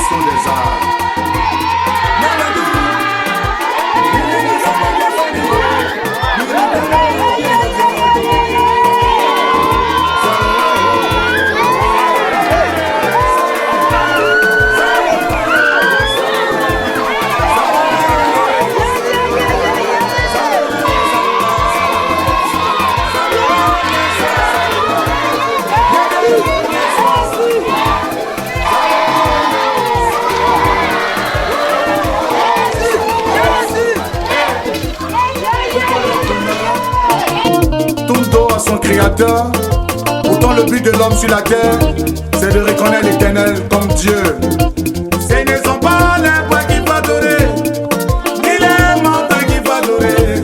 consommation des arts. Son créateur, pourtant le but de l'homme sur la terre, c'est de reconnaître l'Éternel comme Dieu. Ce ne sont pas les bois qu'il va adorer, ni les montagnes qu'il va adorer,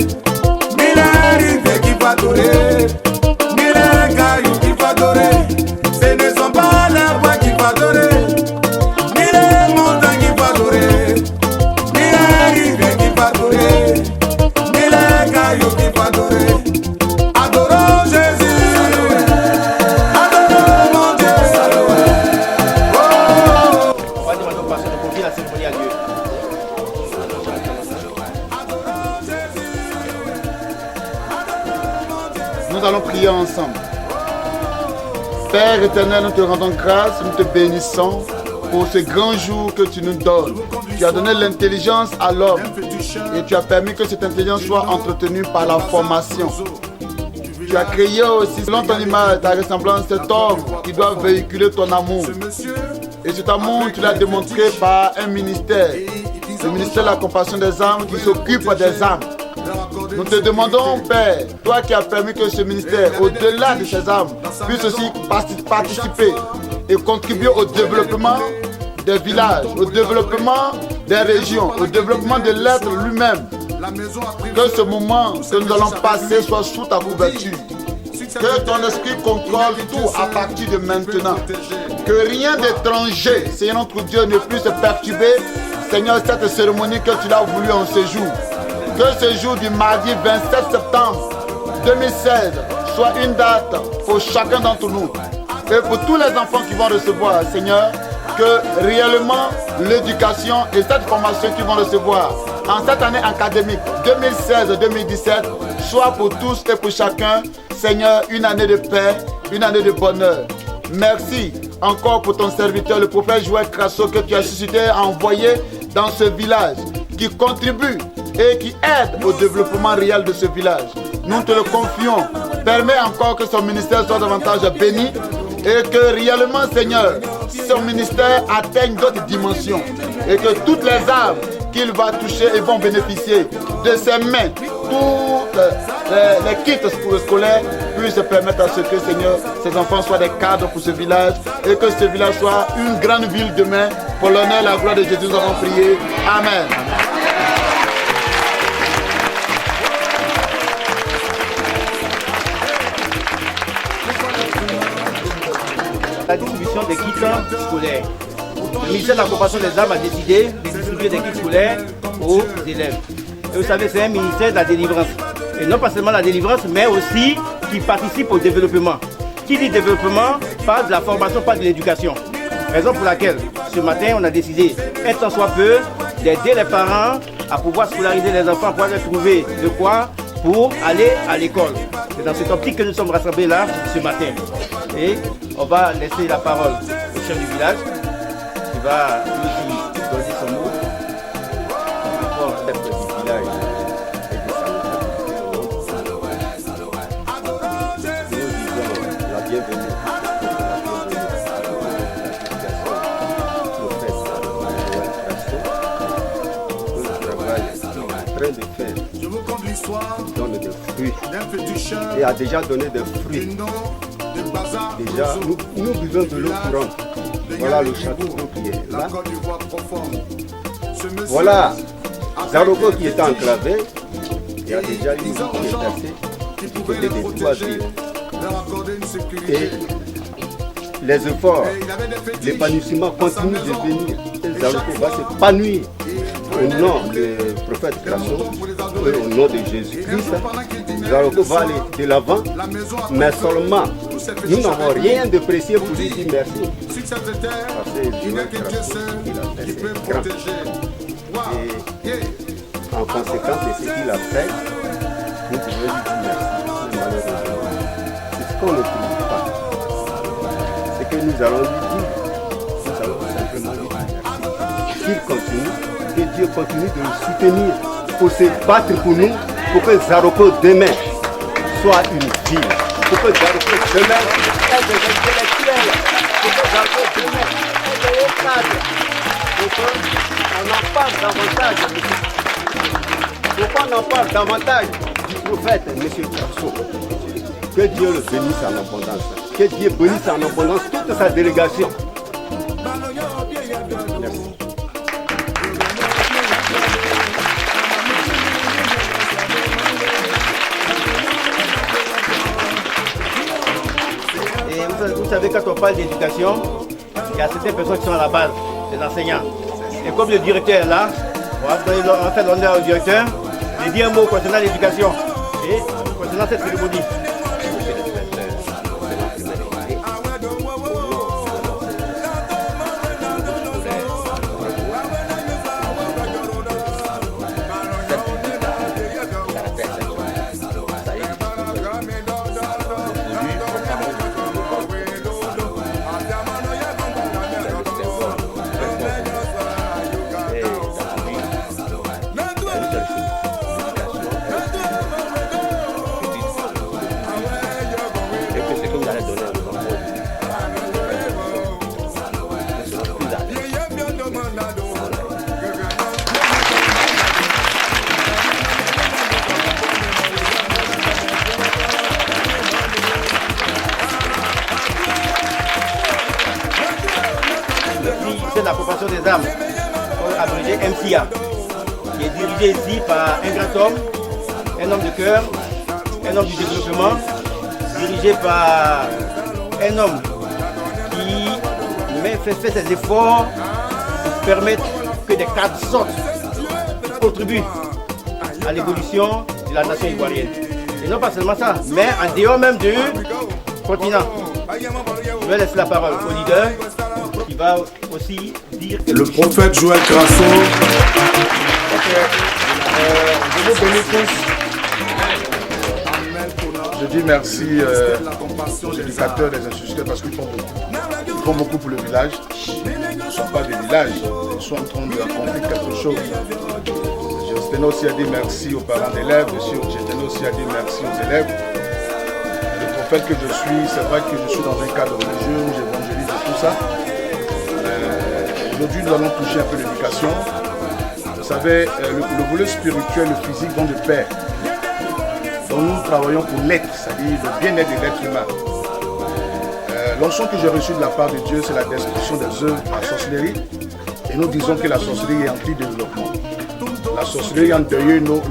ni les rivières qu'il va adorer, ni les cailloux qu'il va adorer. Ce ne sont pas les bois qu'il va adorer, ni les montagnes qu'il va adorer, ni les rivières qu'il va adorer, ni les cailloux qu'il va adorer. Nous allons prier ensemble. Père éternel, nous te rendons grâce, nous te bénissons pour ce grand jour que tu nous donnes. Tu as donné l'intelligence à l'homme et tu as permis que cette intelligence soit entretenue par la formation. Tu as créé aussi, selon ton image, ta ressemblance, cet homme qui doit véhiculer ton amour. Et cet amour, tu l'as démontré par un ministère, le ministère de la compassion des âmes qui s'occupe des âmes. Nous te demandons, Père, toi qui as permis que ce ministère, au-delà de ces âmes, puisse aussi participer et contribuer au développement des villages, au développement des régions, au développement de l'être lui-même. Que ce moment que nous allons passer soit sous ta couverture. Que ton esprit contrôle tout à partir de maintenant. Que rien d'étranger, Seigneur notre Dieu, ne puisse perturber, Seigneur, cette cérémonie que tu l'as voulu en ce jour. Que ce jour du mardi 27 septembre 2016 soit une date pour chacun d'entre nous. Et pour tous les enfants qui vont recevoir, Seigneur, que réellement l'éducation et cette formation qu'ils vont recevoir en cette année académique 2016-2017 soit pour tous et pour chacun, Seigneur, une année de paix, une année de bonheur. Merci encore pour ton serviteur, le prophète Joël Crasso, que tu as suscité à envoyer dans ce village, qui contribue et qui aide au développement réel de ce village. Nous te le confions. Permets encore que son ministère soit davantage béni et que réellement, Seigneur, son ministère atteigne d'autres dimensions et que toutes les âmes qu'il va toucher et vont bénéficier de ses mains, toutes les kits scolaires puissent permettre à ce que, Seigneur, ces enfants soient des cadres pour ce village et que ce village soit une grande ville demain. Pour l'honneur et la gloire de Jésus, nous avons prié. Amen. La distribution des kits scolaires. Le ministère de la compassion des âmes a décidé de distribuer des kits scolaires aux élèves. Et vous savez, c'est un ministère de la délivrance. Et non pas seulement la délivrance, mais aussi qui participe au développement. Qui dit développement parle de la formation, pas de l'éducation. Raison pour laquelle, ce matin, on a décidé, un temps soit peu, d'aider les parents à pouvoir scolariser les enfants, pour leur trouver de quoi pour aller à l'école. C'est dans cette optique que nous sommes rassemblés là ce matin. Et on va laisser la parole au chef du village qui va aussi donner son mot pour le chef du village. Nous disons la bienvenue. De faire, donne des fruits et a déjà donné des fruits. Déjà, nous buvons de l'eau courante. Voilà le château qui est là. Voilà Zaroko qui est enclavé. Il y a déjà une eau qui est placée du côté des 3 villes. Et les efforts, l'épanouissement continue de venir. Et Zaroko va s'épanouir au nom du prophète Crasso, au nom de Jésus-Christ. Zaroko va aller de l'avant, mais seulement nous n'avons rien de précieux pour lui dire merci. sur cette terre, il n'est que Dieu seul qui peut protéger. Et en conséquence de ce qu'il a fait, nous devons lui dire merci. Mais malheureusement, c'est ce qu'on ne trouve pas. C'est que nous allons lui dire, nous allons simplement lui dire merci. Qu'il continue, que Dieu continue de nous soutenir pour se battre pour nous, pour que Zaroko demain soit une ville. Pour que Zaroko demain ait des intellectuels. Pour que Zaroko demain ait des hauts cadres. Pour qu'on en parle davantage. Pour qu'on en parle davantage du prophète M. Garçon. Que Dieu le bénisse en abondance. Que Dieu bénisse en abondance toute sa délégation. Merci. Et vous savez, quand on parle d'éducation, il y a certaines personnes qui sont à la base, les enseignants. Et comme le directeur est là, on va faire l'honneur au directeur de dire un mot concernant l'éducation et concernant cette cérémonie. C'est la proportion des armes, abrégé MCA, qui est dirigé ici par un grand homme, un homme de cœur, un homme du développement, dirigé par un homme qui fait ses efforts pour permettre que des cadres sortent, qui contribuent à l'évolution de la nation ivoirienne. Et non pas seulement ça, mais en dehors même du continent. Je vais laisser la parole au leader qui va aussi dire que le prophète Joël Crasso. Je vous bénis tous. Je dis merci aux éducateurs des instituteurs parce qu'ils font beaucoup. Ils font beaucoup pour le village. Ils ne sont pas des villages, ils sont en train d'accomplir quelque chose. Je tenais aussi à dire merci aux parents d'élèves, je tenais aussi à dire merci aux élèves. Le prophète que je suis, c'est vrai que je suis dans un cadre religieux où j'évangélise et tout ça. Aujourd'hui, nous allons toucher un peu l'éducation. Vous savez, le volet spirituel et le physique vont de pair. Donc nous travaillons pour l'être, c'est-à-dire le bien-être de l'être humain. L'onction que j'ai reçue de la part de Dieu, c'est la destruction des œuvres à sorcellerie. Et nous disons que la sorcellerie est en plein développement. La sorcellerie a endeuillé nos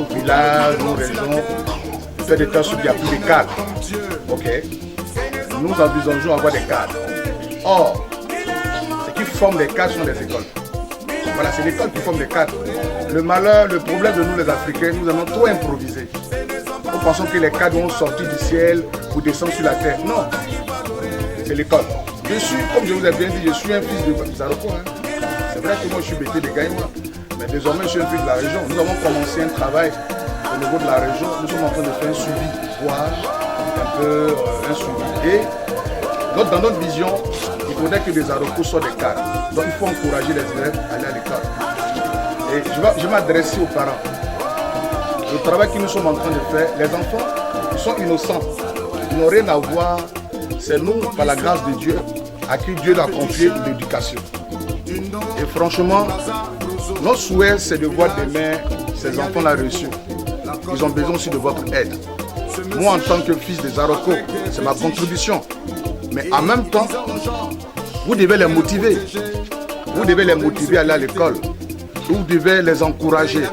villages, nos régions. Fait des temps où il n'y a plus de cadres. Ok. Nous envisageons avoir des cadres. Or, ce qui forme les cadres sont les écoles. Voilà, c'est l'école qui forme les cadres. Le malheur, le problème de nous les Africains, nous avons trop improvisé. Nous pensons que les cadres vont sortir du ciel ou descendre sur la terre. Non, c'est l'école. Je suis, comme je vous ai bien dit, je suis un fils de Zaroko. C'est vrai que moi je suis bêté de Gaïma, mais désormais je suis un fils de la région. Nous avons commencé un travail au niveau de la région. Nous sommes en train de faire un suivi, voir un peu un suivi. Et dans notre vision, il faudrait que les Zaroko soient des cadres. Donc il faut encourager les élèves à aller à l'école. Et je vais m'adresser aux parents. Le travail que nous sommes en train de faire, les enfants, ils sont innocents. Ils n'ont rien à voir. C'est nous, par la grâce de Dieu, à qui Dieu a confié l'éducation. Et franchement, notre souhait, c'est de voir demain ces enfants-là réussir. Ils ont besoin aussi de votre aide. Moi, en tant que fils de Zaroko, c'est ma contribution. Mais en même temps, vous devez les motiver. Vous devez les motiver à aller à l'école. Vous devez les encourager.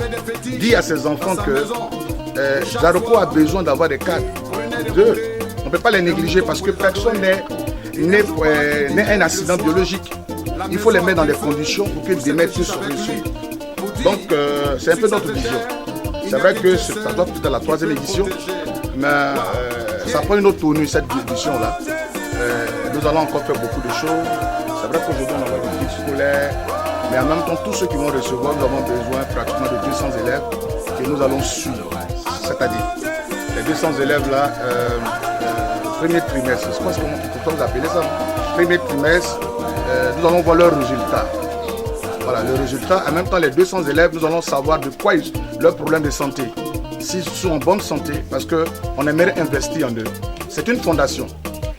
Dire à ces enfants que Zaroko a besoin d'avoir des cadres. On ne peut pas les négliger parce que personne n'est un accident biologique. Il faut les mettre dans des conditions pour que demain puissent réussir. Donc, c'est un peu notre vision. C'est vrai que ça doit être à la 3e édition, mais ça prend une autre tournure, cette édition-là. Le nous allons encore faire beaucoup de choses. C'est vrai qu'aujourd'hui on envoie des kits scolaires, mais en même temps tous ceux qui vont recevoir, nous avons besoin pratiquement de 200 élèves que nous allons suivre. C'est-à-dire, les 200 élèves là, premier trimestre, c'est quoi vous appelez ça? Premier trimestre, nous allons voir leurs résultats. Voilà, le résultat, en même temps les 200 élèves, nous allons savoir de quoi leur problème de santé. S'ils sont en bonne santé, parce qu'on aimerait investir en eux. C'est une fondation.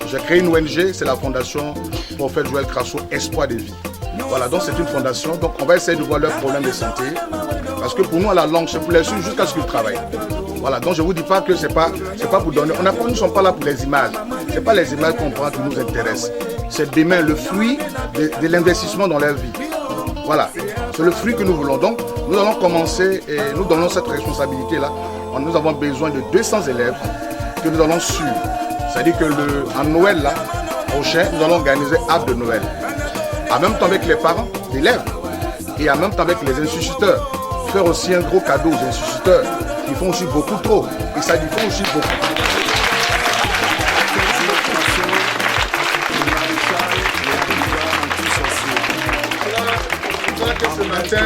J'ai créé une ONG, c'est la fondation Prophète Joël Crasso, Espoir de vie. Voilà, donc c'est une fondation, donc on va essayer de voir leurs problèmes de santé. Parce que pour nous, à la langue, c'est pour les suivre jusqu'à ce qu'ils travaillent. Voilà, donc je ne vous dis pas que c'est pas pour donner. Nous ne sommes pas là pour les images. Ce n'est pas les images qu'on prend qui nous intéressent. C'est demain le fruit de l'investissement dans leur vie. Voilà, c'est le fruit que nous voulons. Donc, nous allons commencer et nous donnons cette responsabilité-là. Nous avons besoin de 200 élèves que nous allons suivre. C'est-à-dire que en Noël, là, prochain, nous allons organiser arbre de Noël. En même temps avec les parents d'élèves et en même temps avec les instituteurs. Faire aussi un gros cadeau aux instituteurs qui font aussi beaucoup trop. Et ça, ils font aussi beaucoup. Ce matin,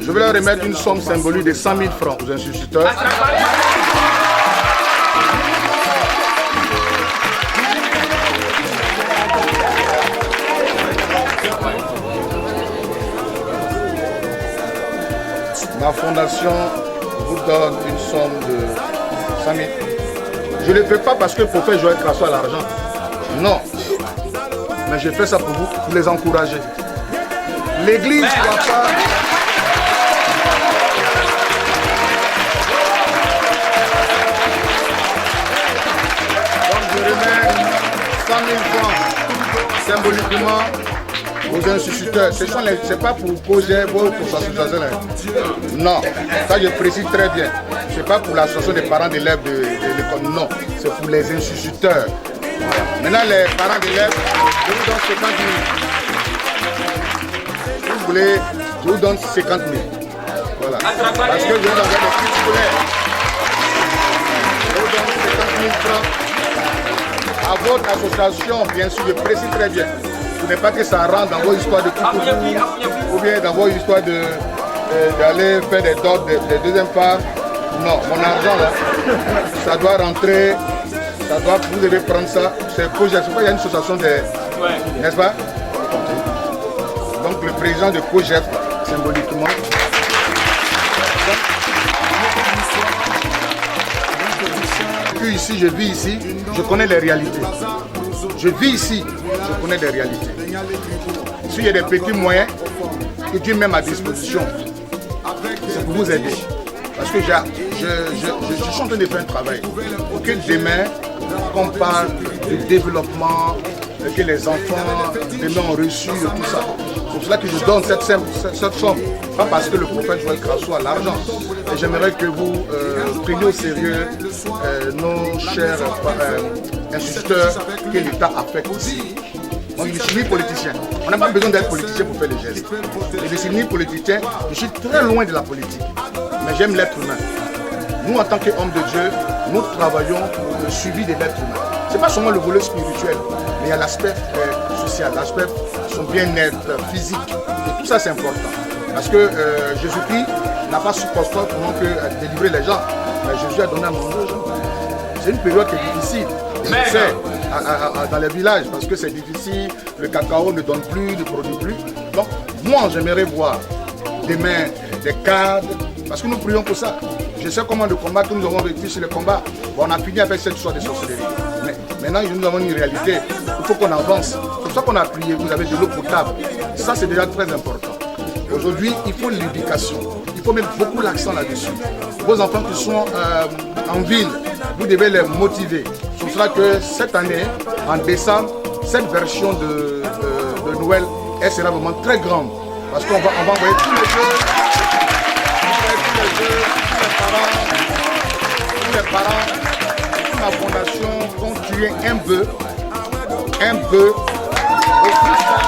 je vais leur remettre une somme symbolique de 100 000 francs aux instituteurs. Ma fondation vous donne une somme de 100 000. Je ne le fais pas parce que pour faire Joël Crasso à l'argent. Non. Mais je fais ça pour vous, pour les encourager. L'église ne doit pas... Donc je remets 100 000 francs symboliquement aux instituteurs. Ce n'est pas pour causer ou pour l'association. Non, ça je précise très bien. Ce n'est pas pour l'association des parents d'élèves de l'école. Non, c'est pour les instituteurs. Maintenant les parents d'élèves, je vous donne 50 000. Si vous voulez, je vous donne 50 000. Voilà. Parce que je vais dans les kits scolaires. Je vous donne 50 000 francs. À votre association, bien sûr, je précise très bien. Ce n'est pas que ça rentre dans vos histoires de coucou ou bien dans vos histoires d'aller faire des dons de deuxième part. Non, mon argent là, ça doit rentrer, vous devez prendre ça. C'est Cogef, il y a une association de... N'est-ce pas? Donc le président de Cogef, symboliquement. Puis ici, je vis ici, je connais les réalités. Je vis ici, je connais les réalités. S'il y a des petits moyens que Dieu met à ma disposition, c'est pour vous aider. Parce que je suis en train de faire un travail pour que demain, qu'on parle de développement, que les enfants demain ont reçu tout ça. C'est pour cela que je donne cette somme. Pas parce que le prophète Joël Crasso a l'argent. Et j'aimerais que vous preniez au sérieux nos chers instituteurs que l'État affecte ici. Donc je ne suis ni politicien. On n'a pas besoin d'être politicien pour faire les gestes. Je ne suis ni politicien, je suis très loin de la politique. Mais j'aime l'être humain. Nous, en tant qu'hommes de Dieu, nous travaillons pour le suivi de l'être humain. Ce n'est pas seulement le volet spirituel, mais il y a l'aspect social, l'aspect son bien-être physique. Et tout ça, c'est important. Parce que Jésus-Christ n'a pas supposé pendant que délivrer les gens. Mais Jésus a donné à manger aux gens. C'est une période qui est difficile. Je sais, dans les villages, parce que c'est difficile, le cacao ne donne plus, ne produit plus. Donc, moi, j'aimerais voir demain des cadres, parce que nous prions pour ça. Je sais comment le combat que nous avons vécu sur le combat. Bon, on a fini avec cette histoire de sorcellerie. Mais maintenant, nous avons une réalité. Il faut qu'on avance. C'est pour ça qu'on a prié. Vous avez de l'eau potable. Ça, c'est déjà très important. Aujourd'hui, il faut l'éducation. Il faut mettre beaucoup l'accent là-dessus. Vos enfants qui sont en ville, vous devez les motiver. Ce sera que cette année, en décembre, cette version de Noël, elle sera vraiment très grande. Parce qu'on va envoyer tous les jeux, tous les parents, toute ma fondation vont tuer un bœuf, aux élèves,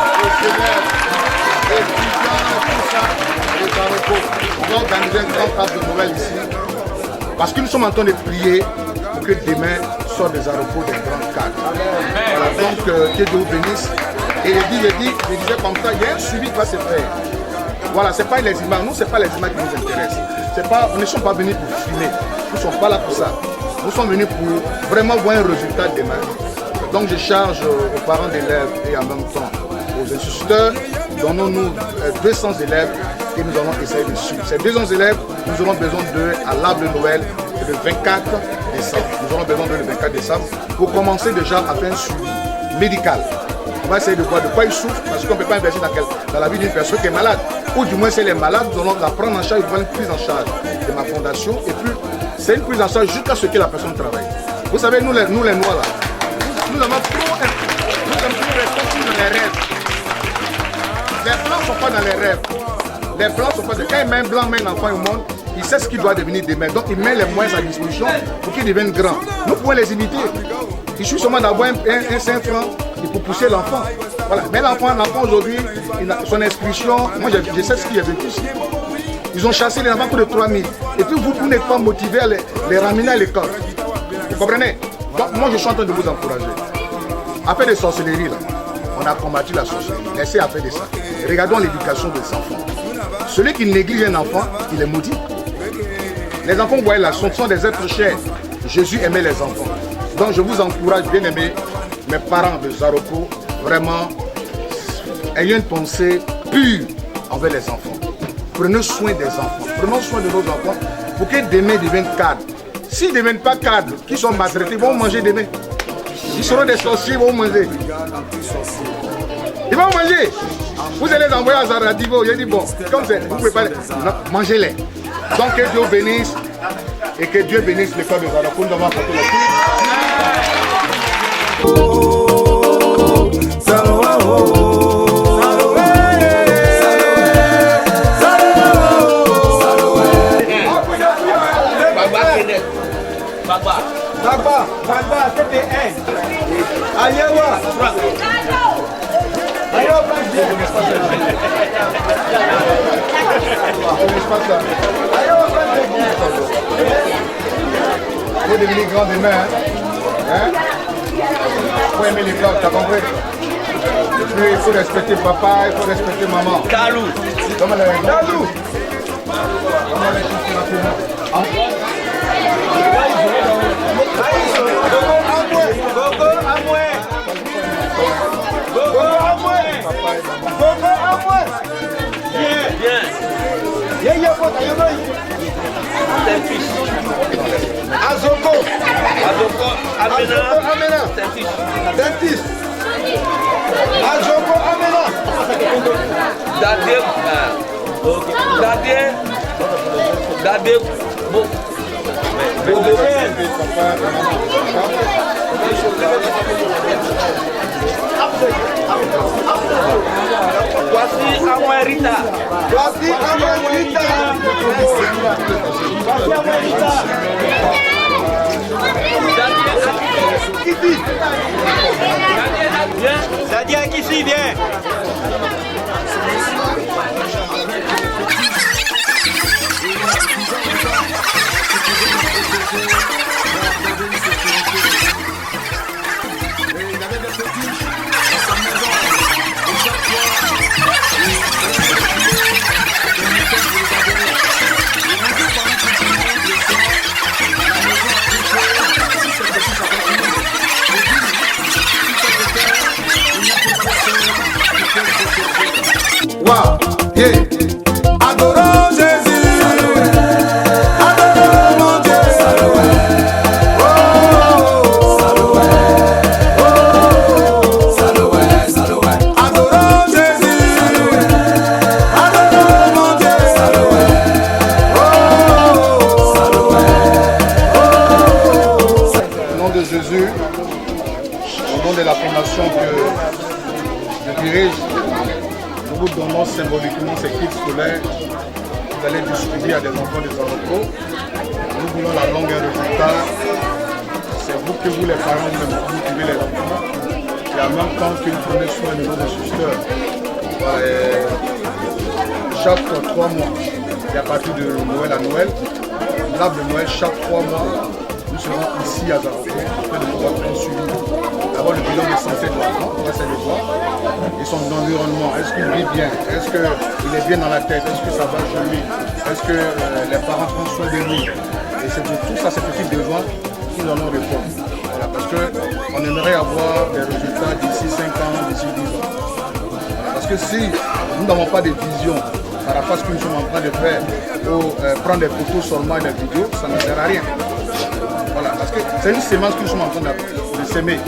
aux étudiants, tout ça, les aéroports. On va organiser un grand arbre de Noël ici. Parce que nous sommes en train de prier pour que demain sort des aéroports des grands cadres. Voilà, donc que Dieu vous bénisse. Et je disais comme ça, il y a un suivi qui va se faire. Voilà, c'est pas les images, nous c'est pas les images qui nous intéressent. Nous ne sommes pas venus pour filmer, nous ne sommes pas là pour ça. Nous sommes venus pour vraiment voir un résultat demain. Donc je charge aux parents d'élèves et en même temps aux instituteurs, donnons-nous 200 élèves et nous allons essayer de suivre. Ces 200 élèves, nous aurons besoin d'eux à l'arbre de Noël le 24 décembre. Nous aurons besoin d'eux le 24 décembre pour commencer déjà à faire un suivi médical. On va essayer de voir de quoi ils souffrent parce qu'on ne peut pas investir dans la vie d'une personne qui est malade. Ou du moins, si elle est malade, nous allons la prendre en charge, nous allons une prise en charge de ma fondation. Et puis, c'est une prise en charge jusqu'à ce que la personne travaille. Vous savez, nous les Noirs là, nous avons trop dans les rêves. Les Blancs ne sont pas dans les rêves. Les Blancs sont pas. Quand il met un Blanc, met un enfant au monde, il sait ce qu'il doit devenir demain. Donc, il met les moyens à disposition pour qu'il devienne grand. Nous pouvons les imiter. Il suffit seulement d'avoir un 5 francs pour pousser l'enfant. Voilà. Mais l'enfant aujourd'hui, son inscription, moi je sais ce qu'il y a vécu ici. Ils ont chassé les enfants pour de 3000. Et puis vous n'êtes pas motivé à les ramener à l'école. Vous comprenez? Donc moi je suis en train de vous encourager. Après des sorcelleries là, on a combattu la sorcellerie. Laissez à faire de ça. Regardons l'éducation des enfants. Celui qui néglige un enfant, il est maudit. Les enfants, vous voyez là, sont des êtres chers. Jésus aimait les enfants. Donc je vous encourage, bien aimés, mes parents de Zaroko, vraiment, ayez une pensée pure envers les enfants. Prenez soin des enfants. Prenons soin de nos enfants pour que demain deviennent cadres. S'ils ne deviennent pas cadres, qui sont maltraités, ils vont manger demain. Ils seront des sorciers, ils vont manger. Ils vont manger. Vous allez les envoyer à Zaradivo. J'ai dit, bon, comme c'est, vous ne pouvez pas... Mangez-les. Donc que Dieu bénisse et que Dieu bénisse l'école de Zaroko. Nous avons apporté la Baba, TPN. Ayawa. Faut devenir grand demain, hein? Faut aimer les blancs, t'as compris? Et puis il faut respecter papa, il faut respecter maman. Kalou. Comment les Kalou? Comment les choses rapidement? Gogo Amoué. Gogo Amoué. Gogo Amoué. Bien. Bien. Azoko. Amena. Dentiste. Azoko Amena. Dadé. Voici Amouérita. Sadia Kissi, viens. Wow, yeah. Adorons Jésus. Adorons mon Dieu. Adorons Jésus. Adorons mon Dieu. Au nom de Jésus, au nom de la fondation que je dirige, nous vous donnons symboliquement ces kits scolaires que vous allez distribuer à des enfants de Zaroko. Nous voulons la longue résultat. C'est vous que vous les parents vous motivez les enfants. Et en même temps que vous prenez soin de nos instituteurs. Chaque 3 mois, et à partir de Noël à Noël, l'arbre de Noël, chaque 3 mois, nous serons ici à Zaroko afin de pouvoir faire un suivi. D'abord le bilan de santé de l'enfant, on va essayer de voir. Et son environnement, est-ce qu'il vit bien? Est-ce qu'il est bien dans la tête? Est-ce que ça va chez lui? Est-ce que les parents prennent soin de lui? Et c'est de tout ça, ces petits besoins, que nous allons répondre. Voilà, parce qu'on aimerait avoir des résultats d'ici 5 ans, d'ici 10 ans. Voilà, parce que si nous n'avons pas de vision par rapport à ce que nous sommes en train de faire, ou prendre des photos seulement et des vidéos, ça ne sert à rien. Voilà, parce que c'est une semence que nous sommes en train de s'aimer,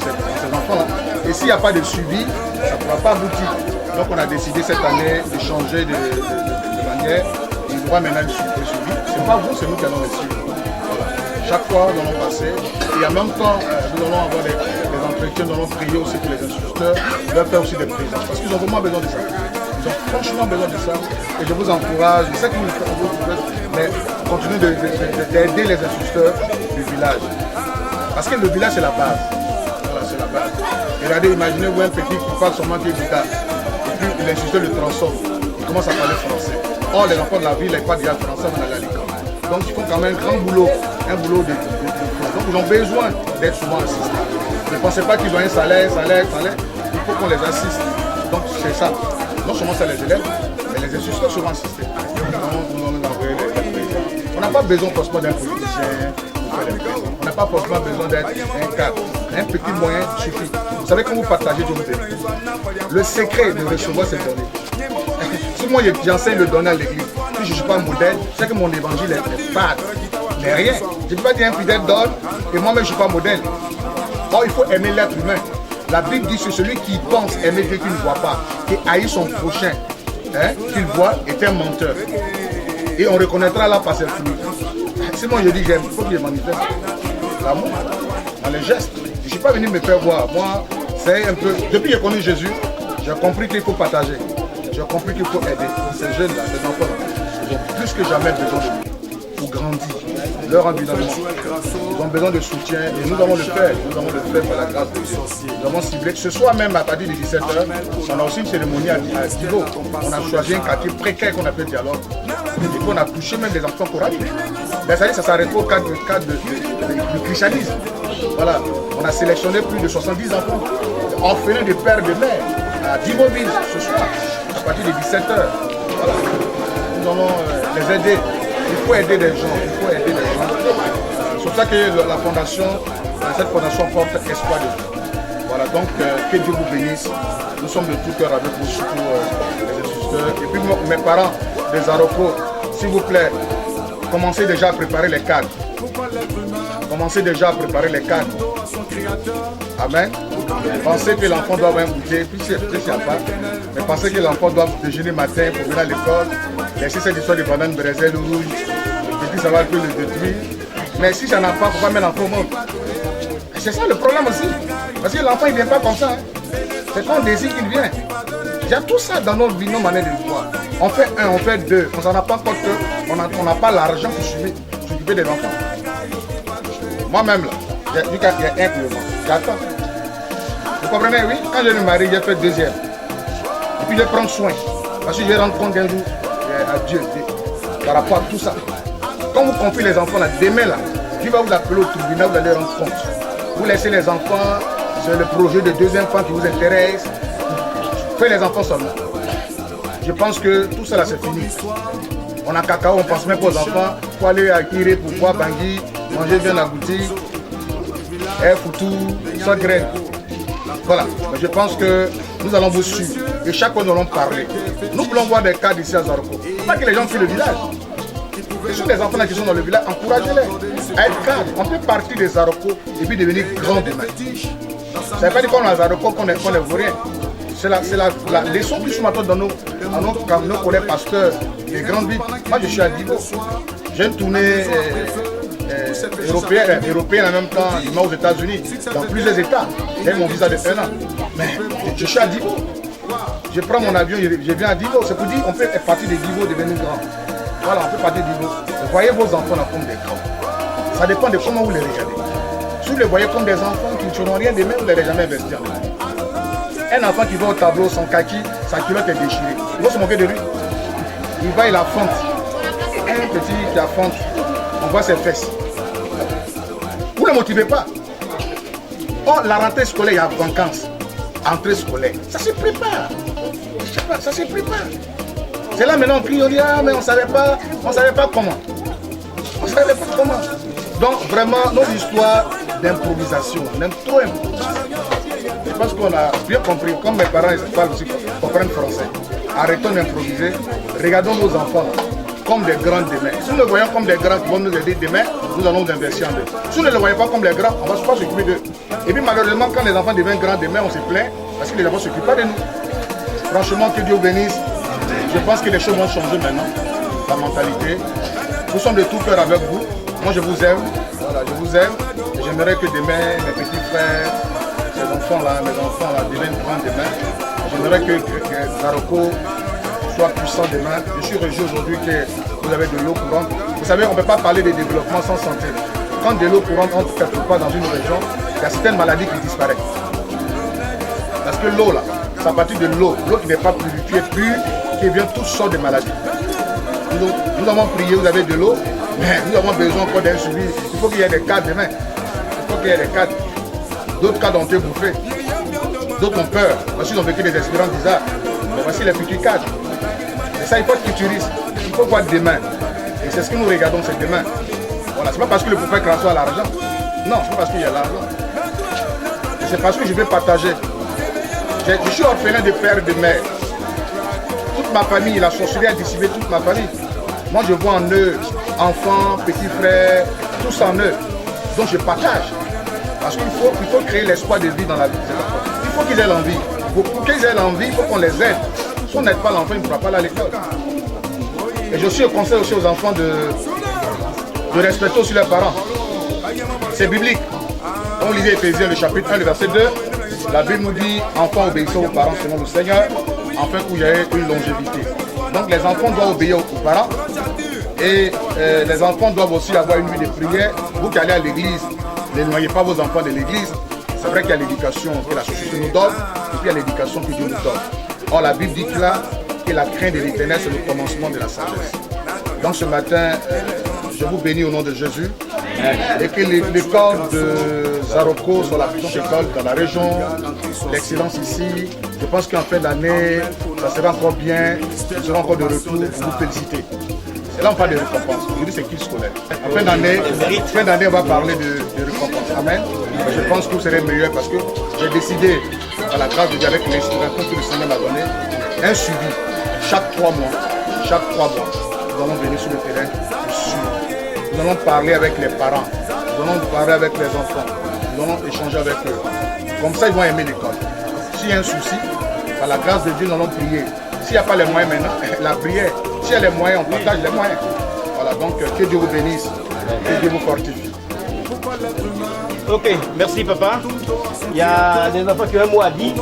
ces enfants-là. Et s'il n'y a pas de suivi, ça ne pourra pas aboutir. Donc on a décidé cette année de changer de manière. Il y aura maintenant le suivi. Ce n'est pas vous, c'est nous qui allons le suivre. Voilà. Chaque fois, nous allons passer. Et en même temps, nous allons avoir des entretiens, nous allons prier aussi pour les instituteurs, leur faire aussi des prises. Parce qu'ils ont vraiment besoin de ça. Ils ont franchement besoin de ça. Et je vous encourage, je sais que vous le faites, mais continuez d'aider les instituteurs du village. Parce que le village, c'est la base. Voilà, c'est la base. Et regardez, imaginez-vous un petit qui parle seulement du village. Et puis l'instituteur le transforme. Il commence à parler français. Or, les enfants de la ville, ils parlent déjà français, on allait à l'école. Donc, ils font quand même un grand boulot. Un boulot de donc, ils ont besoin d'être souvent assistés. Ne pensez pas qu'ils ont un salaire. Il faut qu'on les assiste. Donc, c'est ça. Non seulement ça les élèves, mais les instituteurs seront assistés. On n'a pas besoin forcément d'un politicien. On n'a pas forcément besoin d'être un cadre. Un petit moyen suffit. Vous savez, quand vous partagez, je vous dis, le secret de recevoir cette donnée. Si moi j'enseigne le donner à l'église, si je ne suis pas un modèle, je sais que mon évangile est fade. Mais rien. Je ne peux pas dire un fidèle donne et moi-même je ne suis pas modèle. Or, il faut aimer l'être humain. La Bible dit que celui qui pense aimer Dieu qu'il ne voit pas et haïr son prochain, qu'il voit, est un menteur. Et on reconnaîtra là par ses fruits. Si moi je dis j'aime, il faut qu'il manifeste l'amour dans les gestes. Je ne suis pas venu me faire voir. Moi, c'est un peu. Depuis que j'ai connu Jésus, j'ai compris qu'il faut partager. J'ai compris qu'il faut aider. Ces jeunes-là, ces enfants-là, ils ont plus que jamais besoin de nous pour grandir. Leur environnement. Ils ont besoin de soutien et nous allons le faire. Nous allons le faire par la grâce de Dieu. Nous avons ciblé. Ce soir même à partir de 17h, on a aussi une cérémonie à Divo. On a choisi un quartier précaire qu'on appelle Dialogue. Et puis on a touché même des enfants coraniques. Ça s'arrête au cadre du christianisme. Voilà. On a sélectionné plus de 70 enfants, orphelins de père et de mère, à Divoville ce soir, à partir de 17h. Voilà. Nous allons les aider. Il faut aider les gens. C'est pour ça que la fondation, cette fondation porte espoir de vie. Voilà, donc que Dieu vous bénisse. Nous sommes de tout cœur avec vous, surtout les instituteurs. Et puis mes parents des Zaroko, s'il vous plaît, commencez déjà à préparer les cadres. Commencez déjà à préparer les cadres. Amen. Pensez que l'enfant doit avoir un goûter, puis s'il n'y a pas, mais pensez que l'enfant doit déjeuner matin pour venir à l'école, laisser cette histoire de banane brésil rouge, le petit savoir peut le détruire. Mais si j'en ai pas, il ne faut pas mettre l'enfant au monde. C'est ça le problème aussi. Parce que l'enfant il ne vient pas comme ça. C'est quand on désire qu'il vient. Il y a tout ça dans notre vie, nos manières de voir. On fait un, on fait deux. On s'en a pas compte qu'on n'a pas l'argent pour s'occuper des enfants. Moi-même là, il y a un pour le monde. J'attends. Vous comprenez, oui? Quand je me marie, j'ai fait deuxième. Et puis je prends soin. Parce que je rends compte un jour à Dieu par rapport à tout ça. Quand vous confiez les enfants là, demain là, Dieu va vous appeler au tribunal, vous allez rendre compte. Vous laissez les enfants, c'est le projet de deuxième enfant qui vous intéresse. Faites les enfants seulement. Je pense que tout ça là c'est fini. On a cacao, on pense même pas aux enfants. Il faut aller à Kiré pour boire Bangui, manger bien la boutique, foutu, sans graines. Voilà, mais je pense que nous allons vous suivre et chaque fois nous allons parler. Nous voulons voir des cas ici à Zaroko. Pas que les gens fuient le village. Ce sont des enfants qui sont dans le village, encouragez-les à être cadres. On peut partir des Zaroko et puis devenir grand demain. Ça ne veut pas dire qu'on est à Zaroko qu'on ne vaut rien. C'est la leçon que je m'attends dans nos collègues pasteurs des grandes villes. Moi je suis à Divo. J'ai une tournée européenne en même temps, aux États-Unis, dans plusieurs États. J'ai mon visa de 1 an. Mais je suis à Divo. Je prends mon avion, je viens à Divo. C'est pour dire qu'on peut partir de Divo devenir grand. Voilà, on peut partir de Divo. Vous voyez vos enfants là comme des grands. Ça dépend de comment vous les regardez. Si vous les voyez comme des enfants qui ne feront rien de même, vous ne les jamais investir. Un enfant qui va au tableau, son kaki, sa culotte est déchirée. Il va se moquer de lui. Il va, il affronte. Un petit qui affronte, on voit ses fesses. motivez pas. Oh, la rentrée scolaire, il y a vacances. Entrée scolaire, ça se prépare. Je sais pas, ça se prépare. C'est là maintenant on crie, on dit ah mais on savait pas comment. On savait pas comment. Donc vraiment nos histoires d'improvisation, on aime trop improviser. Je pense qu'on a bien compris, comme mes parents ils parlent aussi, comprennent français. Arrêtons d'improviser, regardons nos enfants comme des grands demain. Si nous les voyons comme des grands qui vont nous aider demain, nous allons nous investir en eux. Si nous ne les voyons pas comme des grands, on ne va pas s'occuper d'eux. Et puis malheureusement, quand les enfants deviennent grands demain, on se plaint parce que les enfants ne s'occupent pas de nous. Franchement, que Dieu vous bénisse. Je pense que les choses vont changer maintenant, la mentalité. Nous sommes de tout cœur avec vous. Moi, je vous aime. Voilà, je vous aime. J'aimerais que demain, mes petits frères, ces enfants-là, mes enfants-là, deviennent grands demain. J'aimerais que Zaroko soit puissant demain. Je suis réjoui aujourd'hui que vous avez de l'eau courante. Vous savez, on ne peut pas parler de développement sans santé. Quand de l'eau courante entre quelque part dans une région, il y a certaines maladies qui disparaissent. Parce que l'eau, là, c'est à partir de l'eau qui n'est pas purifiée, pure, qui vient toutes sortes de maladies. Nous avons prié, vous avez de l'eau, mais nous avons besoin encore d'un suivi. Il faut qu'il y ait des cadres demain. Il faut qu'il y ait des cadres. D'autres cadres ont été bouffés. D'autres ont peur. Voici, ils ont vécu des expériences bizarres. Mais voici les petits cadres. Et ça, il faut être futuriste. Il faut voir demain. Et c'est ce que nous regardons, c'est demain. Voilà, c'est pas parce que le prophète François a l'argent. Non, c'est pas parce qu'il y a l'argent. C'est parce que je vais partager. Je suis orphelin de père et de mère. Toute ma famille, la sorcellerie a dissipé toute ma famille. Moi, je vois en eux, enfants, petits frères, tous en eux. Donc, je partage. Parce qu'il faut créer l'espoir de vie dans la vie. Il faut qu'ils aient l'envie. Pour qu'ils aient l'envie, il faut qu'on les aide. Si on n'aide pas l'enfant, il ne pourra pas aller à l'école. Et je suis au conseil aussi aux enfants de respecter aussi leurs parents. C'est biblique. On lisait Éphésiens, le chapitre 1, le verset 2. La Bible nous dit, enfants obéissant aux parents selon le Seigneur, afin qu'il y ait une longévité. Donc les enfants doivent obéir aux parents. Et les enfants doivent aussi avoir une vie de prière. Vous qui allez à l'église, n'éloignez pas vos enfants de l'église. C'est vrai qu'il y a l'éducation que la société nous donne, et puis il y a l'éducation que Dieu nous donne. Or la Bible dit là que la crainte de l'Éternel, c'est le commencement de la sagesse. Donc ce matin, je vous bénis au nom de Jésus. Et que l'école de Zaroko soit la plus grande école dans la région, l'excellence ici. Je pense qu'en fin d'année, ça sera encore bien, nous serons encore de retour pour vous féliciter. Et là, on parle de récompense. Aujourd'hui, c'est kill scolaire. En fin d'année, on va parler de récompense. Amen. Je pense que vous serez meilleur parce que j'ai décidé, à la grâce de Dieu, avec l'inspiration que le Seigneur m'a donné, un suivi. Chaque 3 mois, nous allons venir sur le terrain. Nous allons parler avec les parents. Nous allons parler avec les enfants. Nous allons échanger avec eux. Comme ça, ils vont aimer l'école. S'il y a un souci, par la grâce de Dieu, nous allons prier. S'il n'y a pas les moyens maintenant, la prière. S'il y a les moyens, on partage les moyens. Voilà, donc que Dieu vous bénisse, que Dieu vous fortifie. Ok, merci papa. Il y a des enfants qui ont un mot à dire.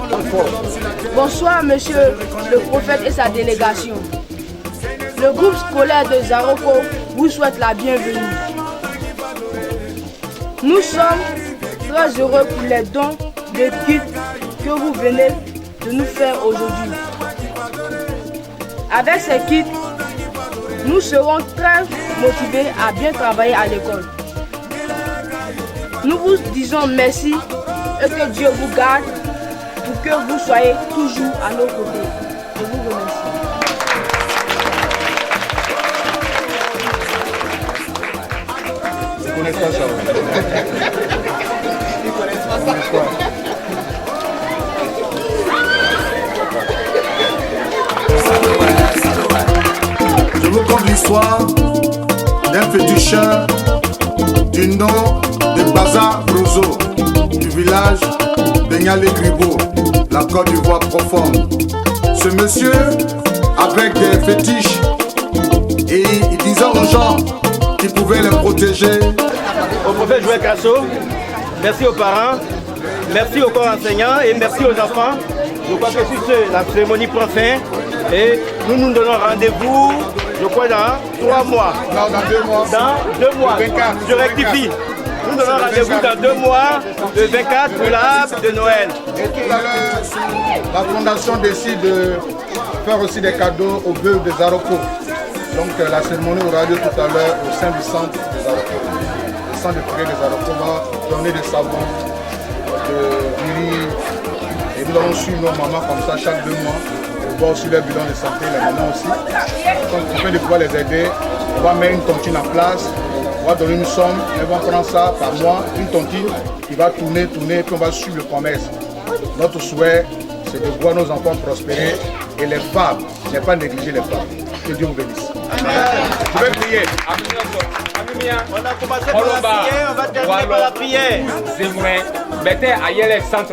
Bonsoir monsieur le prophète et sa délégation. Le groupe scolaire de Zaroko vous souhaite la bienvenue. Nous sommes très heureux pour les dons de kits que vous venez de nous faire aujourd'hui. Avec ces kits, nous serons très motivés à bien travailler à l'école. Nous vous disons merci et que Dieu vous garde pour que vous soyez toujours à nos côtés. Je vous remercie. Ils connaissent pas ça. Ils connaissent pas ça. Je vous conte l'histoire d'un féticheur du nom de Baza Brozo, du village de Nialé-Gribo, la Côte d'Ivoire profonde. Ce monsieur, avec des fétiches, et il disait aux gens qu'il pouvait les protéger. Au prophète Joël Crasso, merci aux parents, merci au corps enseignant et merci aux enfants. Je crois que sur ce, la cérémonie prend fin et nous donnons rendez-vous, je crois, dans 3 mois. Non, dans 2 mois. Dans 2 mois. 24. Je rectifie. Nous donnons rendez-vous dans 2 mois, le 24 pour l'arbre de Noël. Et tout à l'heure, la fondation décide de faire aussi des cadeaux aux veuves de Zaroko. Donc la cérémonie aura lieu tout à l'heure au sein du centre de Zaroko. centre de prière des Arocos va donner des savons, de riz. Et nous allons suivre nos mamans comme ça chaque 2 mois. On voit aussi leur bilan de santé, les mamans aussi. Donc, afin de pouvoir les aider, on va mettre une tontine en place. On va donner une somme, elles vont prendre ça par mois, une tontine qui va tourner, et puis on va suivre le commerce. Notre souhait, c'est de voir nos enfants prospérer et les femmes, ne pas négliger les femmes. Que Dieu vous bénisse. Je vais prier. On a commencé par la prière, on va terminer par la prière. Mettez à Yele centre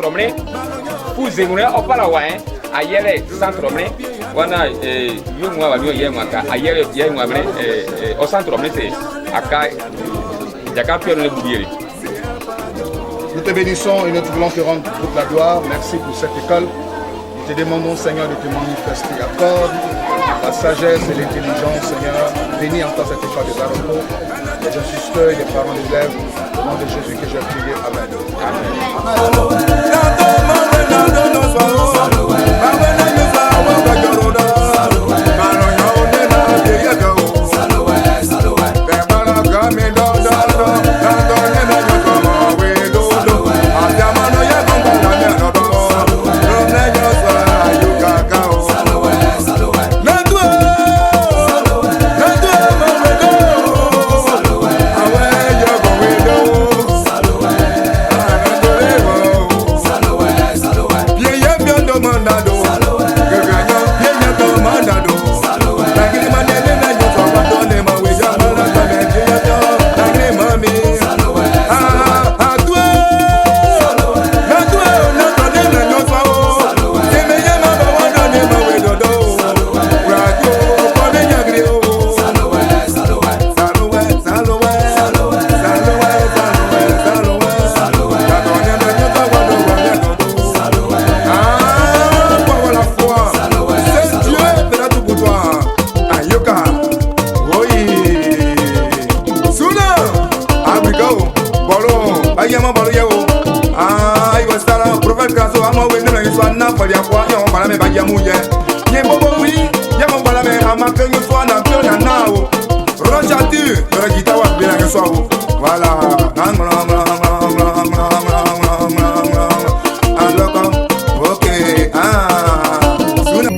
pour Zemmour, on parle à Yele centre wana yumwa wa yemwa ka ayere yemwa bre au centre c'est aka jaka pio le boubieri. Nous te bénissons et nous te voulons te rendre toute la gloire. Merci pour cette école. Nous te demandons, Seigneur, de te manifester. Accorde la sagesse et l'intelligence, Seigneur. Bénis encore cette école des Arocos, les assisteurs et les parents d'élèves. Au nom de Jésus que j'ai prié. Amen.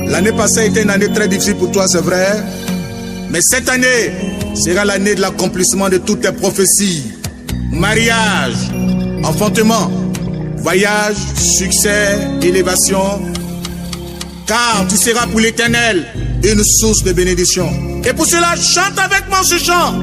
L'année passée a été une année très difficile pour toi, c'est vrai. Mais cette année sera l'année de l'accomplissement de toutes tes prophéties. Mariage, enfantement, voyage, succès, élévation. Car tu seras pour l'Éternel une source de bénédiction. Et pour cela, chante avec moi ce chant.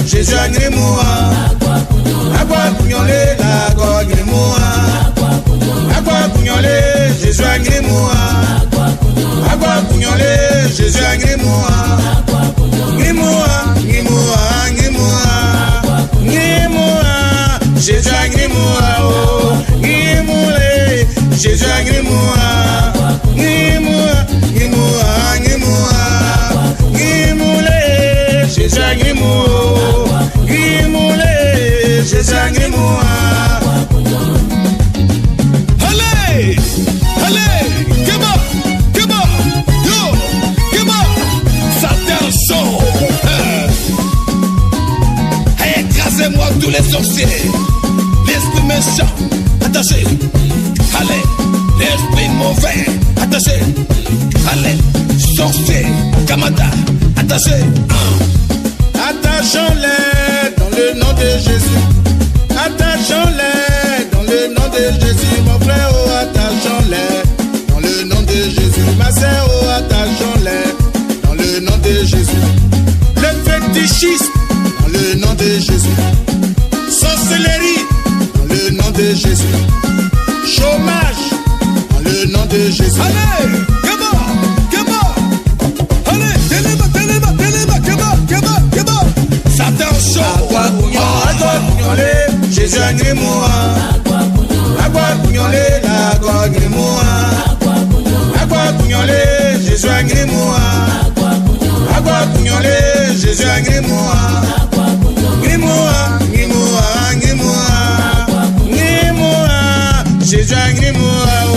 Jésus a grimé moi, agua pugnolé, la gorge grimé moi, agua pugnolé, Jésus a grimé moi, agua pugnolé, Jésus a grimé moi, grimé moi, grimé moi, grimé moi, grimé moi, Jésus a grimé moi, oh, grimé moi, Jésus a grimé moi, grimé moi, grimé moi, grimé moi, grimé moi, Jésus a grimé moi. Jésus a grimé moi. Allez, allez, Keba, yo, Keba, Satan chaud. Écrasez-moi tous les sorciers, l'esprit méchant, attaché. Allez, l'esprit mauvais, attaché. Allez, sorcier, Kamada, attaché. Attachons-les dans le nom de Jésus. Attachons-les dans le nom de Jésus. Mon frère, oh, attachons-les dans le nom de Jésus. Ma sœur, oh, attachons-les dans le nom de Jésus. Le fétichisme dans le nom de Jésus. Sorcellerie dans le nom de Jésus. Chômage dans le nom de Jésus. Allez, Satan chaud, Jésus a grimé moi, agua pugnolé, la gorge grimé moi, agua pugnolé, Jésus a grimé moi, agua pugnolé, Jésus a grimoire. Grimoire, grimoire, grimoire. Grimoire, Jésus a grimoire. Oh.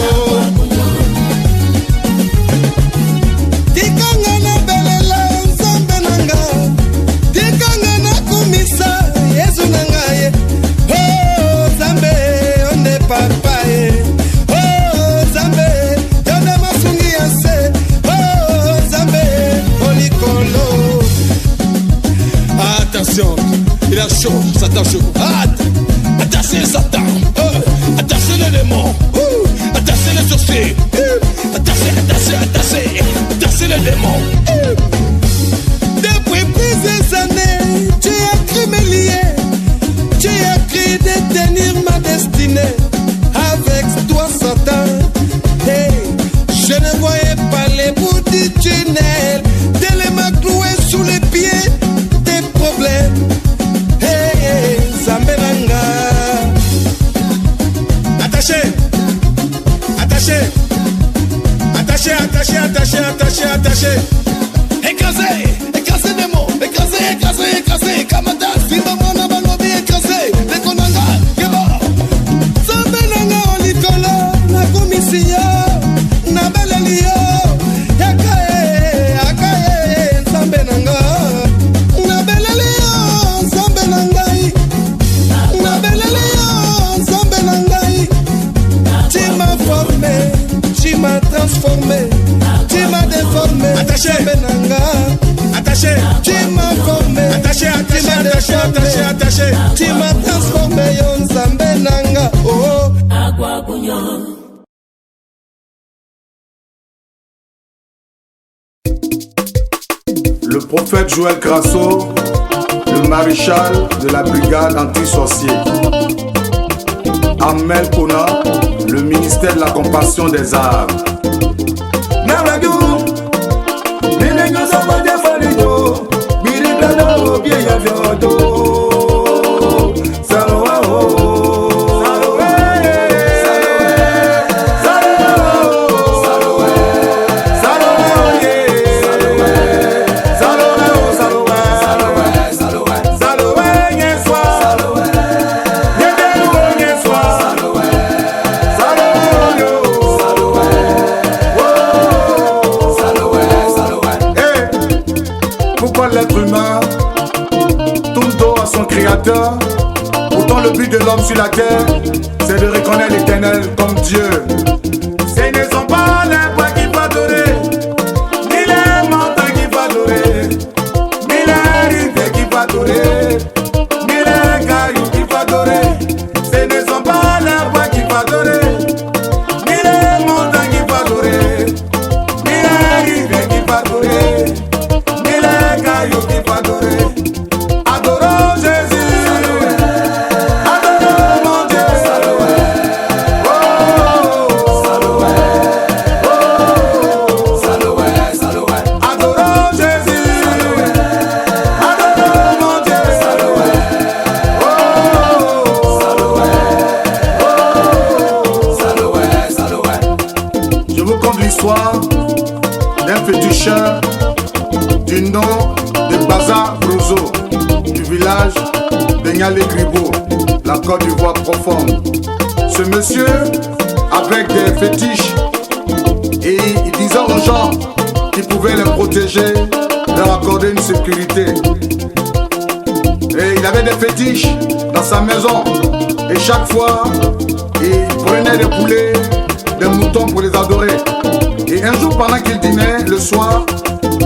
Tikanga na belela nzambe nanga. Tikanga na kumisa Yesu nanga ye. Oh Zambe, onde papa ye. Oh Zambe, onde masungi yase. Oh Zambe, olikolo. Attention, il a chaud, Satan chaud. Attachez Satan, attachez les démons, attachez les sorciers, attachez les démons. Depuis plusieurs années, tu as cru me lier, tu as cru détenir ma destinée. Avec toi Satan, hey, je ne voyais pas les bouts du tunnel, tellement cloué sous les pieds. Problème, hey, hey, Zambelanga. Attaché, attaché, attaché, attaché, attaché, attaché, attaché. Écrasé, écrasé des mots, écrasé, écrasé, écrasé. Kamada, Simamona, Balobi, écrasé. Les Konanga, Keba. Zambelanga, Olikolo, Nakumisio, Nabelelio. Yakae, Akae, Zambelanga. Tu m'as transformé, tu m'as déformé. Attaché, attaché. Tu m'as formé, attaché, attaché, attaché, attaché, attaché. Tu m'as transformé, yon Zambe nanga. Oh. Le prophète Joël Grasso, le maréchal de la brigade anti-sorcier. Amel Kona, le ministère de la compassion des arts. Pourtant le but de l'homme sur la terre, c'est de reconnaître l'Éternel comme Dieu. Ce ne sont pas les bois qu'il faut adorer, ni les montagnes qu'il faut adorer, ni les rivières qu'il faut adorer, ni les cailloux qu'il faut adorer. Ce ne sont pas les bois qu'il faut adorer, ni les montagnes qu'il faut adorer, ni les rivières qu'il faut adorer, ni les cailloux qu'il faut adorer. Adorons Jésus. D'un féticheur du nom de Baza Brozo du village de Nialé-Gribo, la Côte d'Ivoire profonde. Ce monsieur, avec des fétiches, et il disait aux gens qu'il pouvait les protéger, leur accorder une sécurité. Et il avait des fétiches dans sa maison. Et chaque fois, il prenait des poulets, des moutons pour les adorer. Et un jour, pendant qu'il dînait, le soir,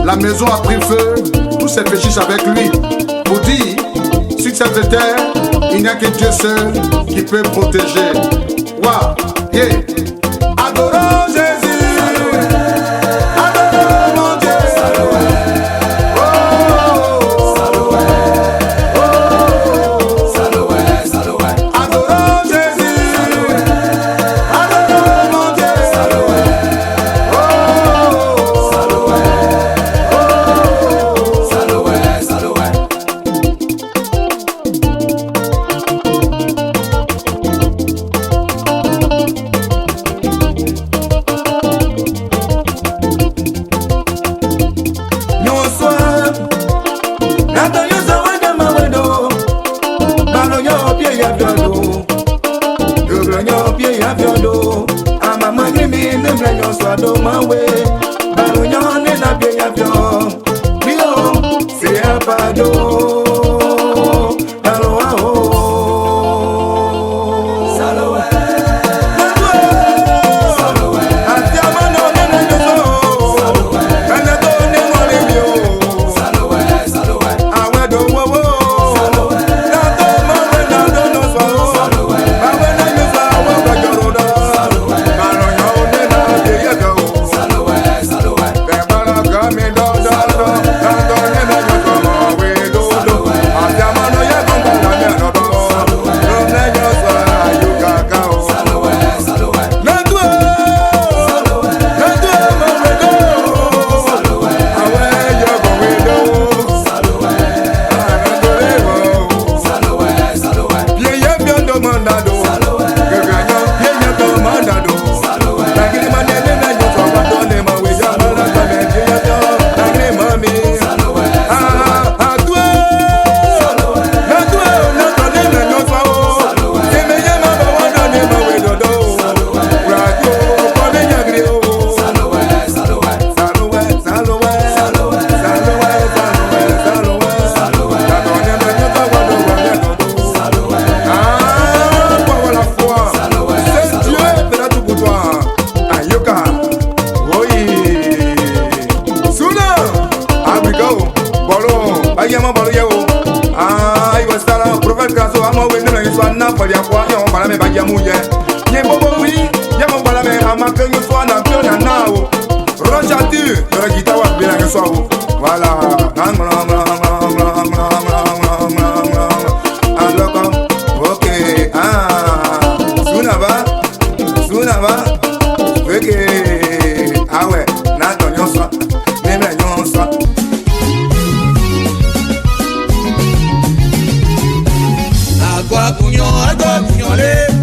la maison a pris feu, tous ses fétiches avec lui. Pour dire, sur cette terre, il n'y a que Dieu seul qui peut protéger. Waouh, yeah. Adorons Jésus. Adorons mon Dieu. Oh, adorons Jésus. Adorons mon Dieu. do mawe balonyone na bien avion bio c'est un pado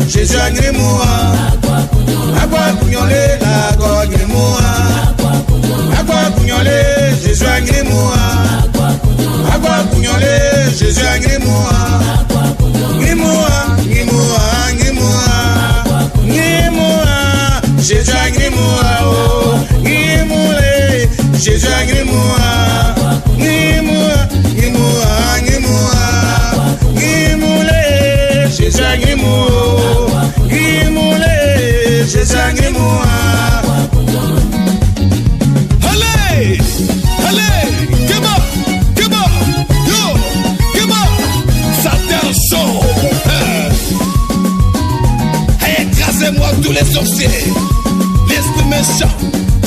Jésus a gré moi, agua pugnolé, la gorge gré moi, agua pugnolé, Jésus a gré moi, agua pugnolé, Jésus a gré moi, gré moi, gré moi, gré moi, gré moi, Jésus a gré moi, oh, gré moi, Jésus a gré moi, gré moi, gré moi, gré moi, gré moi, Jésus a gré moi. Jésus a gré moi. Allez, allez, Keba, yo, Keba, Satan chaud. Écrasez-moi tous les sorciers, l'esprit méchant,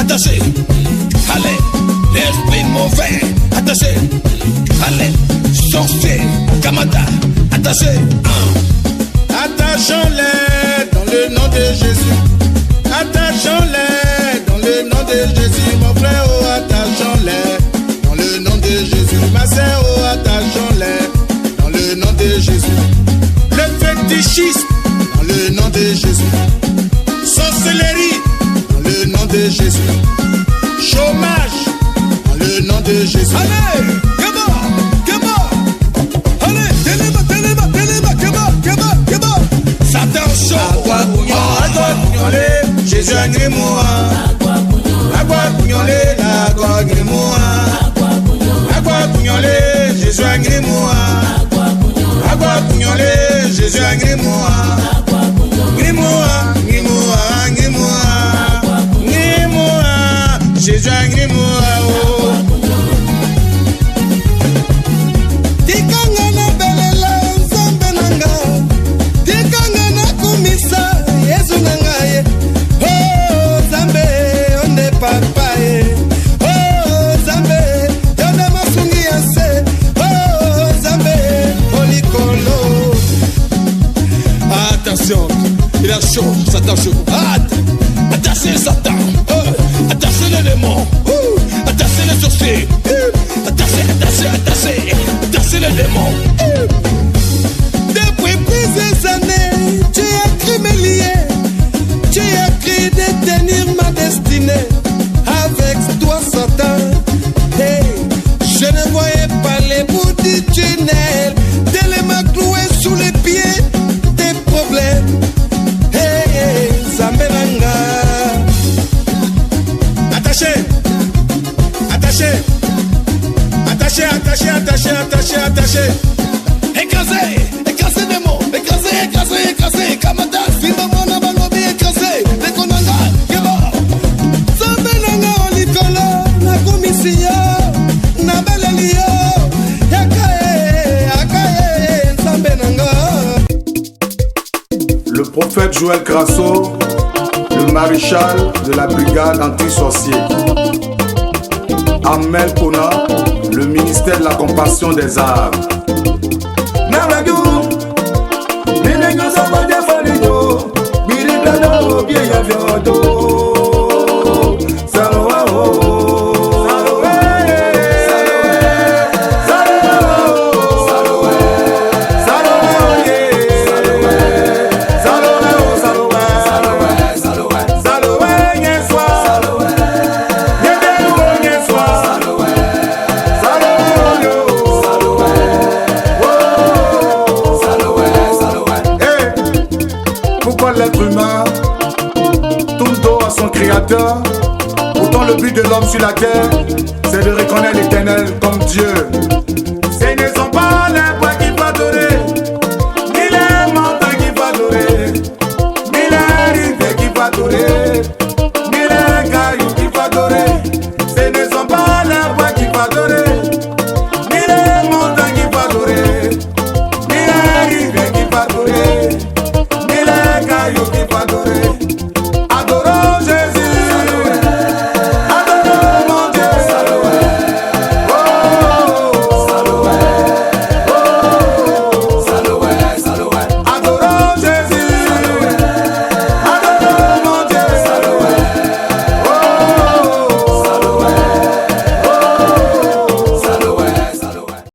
attaché. Allez, l'esprit mauvais, attaché. Allez, sorcier, Kamada, attaché. Attachons-les dans le nom de Jésus. Attachons-les dans le nom de Jésus. Mon frère, oh, attachons-les dans le nom de Jésus. Ma sœur, oh, attachons-les dans le nom de Jésus. Le fétichisme dans le nom de Jésus. Sorcellerie dans le nom de Jésus. Chômage dans le nom de Jésus. Allez, Satan chaud, agua pugnolé, Jésus a gré moi, agua pugnolé, la gorge gré moi, agua pugnolé, Jésus a gré moi, agua pugnolé, Jésus a gré moi, gré moi, gré moi, gré moi, gré moi, Jésus a gré moi, oh. Attention, il a chaud, Satan chaud. Attachez Satan, attachez les démons, attaché. Attaché, attaché, attaché, attaché, attaché. Écrasé, écrasé des mots. Écrasé, écrasé, écrasé. Kamada, Simba Mona Balobi, écrasé. Dekonanga, Keba. Zambenanga, Olikolo, Nakumisiyo, Nabeleliyo. Yakae, Akae, Zambenanga. Le prophète Joël Crasso, le maréchal de la brigade anti-sorcier. Amel Kona, le ministère de la compassion des arts. Pourquoi l'être humain tourne dos à son créateur? Pourtant le but de l'homme sur la terre, c'est de reconnaître l'Éternel comme Dieu.